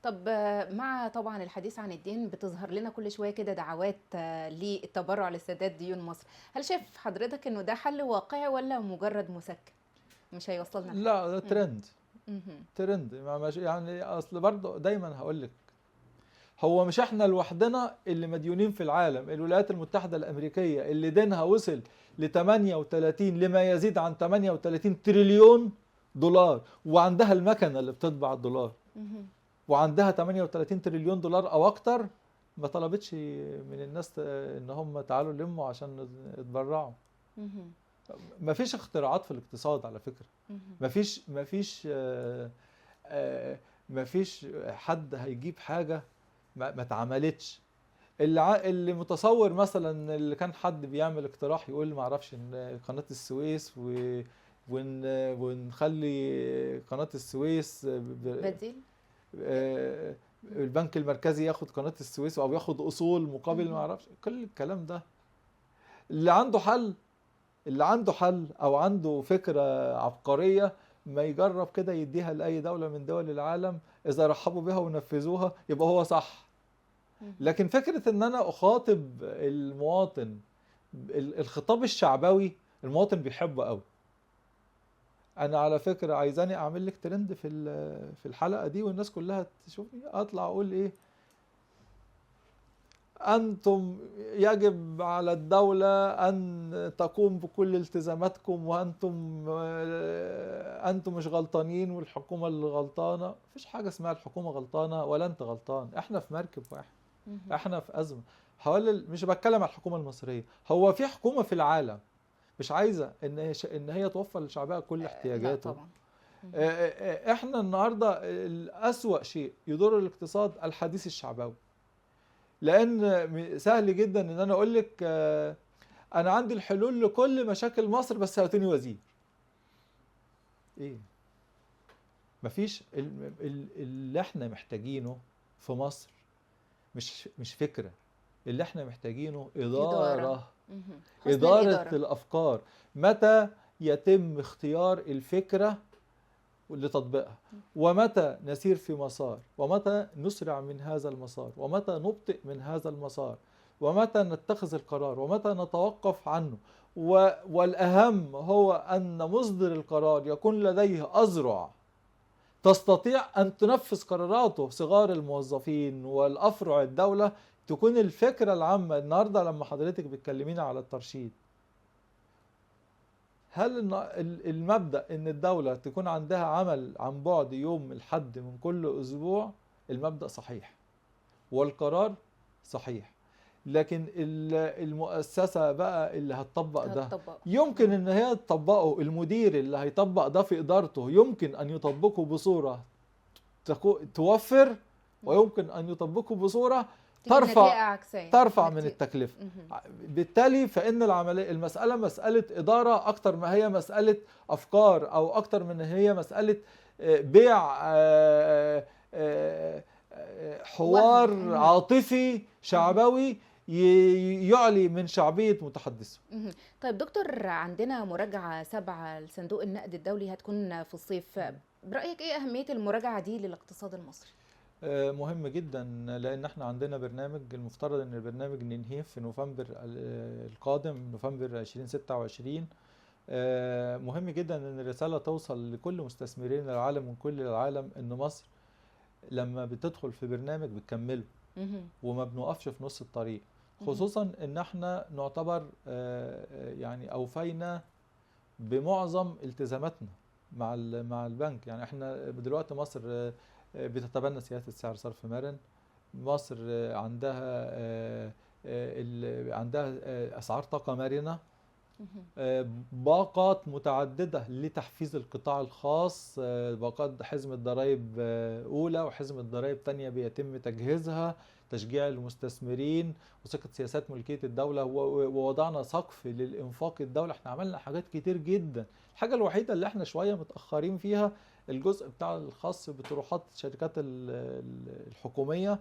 طب مع طبعا الحديث عن الدين بتظهر لنا كل شوية كده دعوات للتبرع لسداد ديون مصر. هل شايف حضرتك انه ده حل واقعي ولا مجرد مسكن مش هيوصلنا لحاجة؟ لا، ده مم. ترند. مهم. ترند يعني اصل برضه دايما هقول لك، هو مش احنا لوحدنا اللي مديونين في العالم. الولايات المتحدة الأمريكية اللي دينها وصل ل 38 لما يزيد عن 38 تريليون دولار، وعندها المكنة اللي بتطبع الدولار، مهم. وعندها 38 تريليون دولار او اكتر، ما طلبتش من الناس ان هم تعالوا لموا عشان يتبرعوا. مهم. ما فيش اختراعات في الاقتصاد على فكرة. مهم. ما فيش حد هيجيب حاجة ما اتعملتش. اللي متصور مثلا اللي كان حد بيعمل اقتراح يقول ما اعرفش ان قناة السويس ونخلي قناة السويس بديل. البنك المركزي ياخد قناة السويس او ياخد اصول مقابل ما مهم. اعرفش كل الكلام ده. اللي عنده حل، اللي عنده حل او عنده فكرة عبقرية، ما يجرب كده يديها لأي دولة من دول العالم، إذا رحبوا بها ونفذوها يبقى هو صح. مهم. لكن فكرة إن أنا أخاطب المواطن، الخطاب الشعبوي المواطن بيحبه قوي. أنا على فكرة عايزاني أعمل لك ترند في الحلقة دي والناس كلها تشوفني، أطلع أقول إيه: أنتم يجب على الدولة أن تقوم بكل التزاماتكم، أنتم مش غلطانين والحكومة اللي غلطانة. مفيش حاجة اسمها الحكومة غلطانة ولا أنت غلطان، إحنا في مركب واحد، مهم. إحنا في أزمة. مش بتكلم على الحكومة المصرية، هو في حكومة في العالم مش عايزة إن هي توفر لشعبها كل لا احتياجاته. طبعا. مهم. إحنا النهاردة الأسوأ شيء يضر الاقتصاد الحديث الشعبوي. لان سهل جدا ان انا اقول لك انا عندي الحلول لكل مشاكل مصر بس هاتوني وزير. ايه؟ مفيش. اللي احنا محتاجينه في مصر مش فكرة، اللي احنا محتاجينه إدارة. إدارة. مهم. حسن إدارة الإدارة. الأفكار. متى يتم اختيار الفكرة لتطبيقها، ومتى نسير في مسار، ومتى نسرع من هذا المسار، ومتى نبطئ من هذا المسار، ومتى نتخذ القرار، ومتى نتوقف عنه. والأهم هو أن مصدر القرار يكون لديه أذرع تستطيع أن تنفذ قراراته، صغار الموظفين والأفرع الدولة. تكون الفكرة العامة النهاردة لما حضرتك بتكلمينا على الترشيد، هل المبدأ ان الدولة تكون عندها عمل عن بعد يوم الحد من كل اسبوع، المبدأ صحيح والقرار صحيح، لكن المؤسسة بقى اللي هتطبق ده هتطبق. يمكن ان هي تطبقه، المدير اللي هيطبق ده في ادارته يمكن ان يطبقه بصورة توفر، ويمكن ان يطبقه بصورة تجيب نتيجة ترفع عكسية. من التكلفة. مهم. بالتالي فإن المسألة مسألة إدارة أكتر ما هي مسألة أفكار، أو أكتر من هي مسألة بيع حوار مهم. عاطفي مهم. شعبوي يعلي من شعبية متحدثه. مهم. طيب دكتور، عندنا مراجعة 7 لصندوق النقد الدولي هتكون في الصيف. برأيك ايه أهمية المراجعة دي للاقتصاد المصري؟ مهم جدا، لان احنا عندنا برنامج المفترض ان البرنامج ننهيه في نوفمبر القادم، نوفمبر 2026. مهم جدا ان الرسالة توصل لكل مستثمرين العالم من كل العالم ان مصر لما بتدخل في برنامج بتكمله مهم. وما بنوقفش في نص الطريق، مهم. خصوصا ان احنا نعتبر يعني اوفينا بمعظم التزاماتنا مع البنك. يعني احنا دلوقتي مصر بتتبنى سياسة سعر صرف مرن. مصر عندها أسعار طاقة مرنة، مهم. باقات متعددة لتحفيز القطاع الخاص، باقات حزمة ضرائب أولى وحزمة ضرائب تانية بيتم تجهيزها، تشجيع المستثمرين وثقة سياسات ملكية الدولة، ووضعنا سقف للإنفاق الدولة. احنا عملنا حاجات كتير جدا. الحاجة الوحيدة اللي احنا شوية متأخرين فيها الجزء بتاع الخاص بطروحات الشركات الحكومية.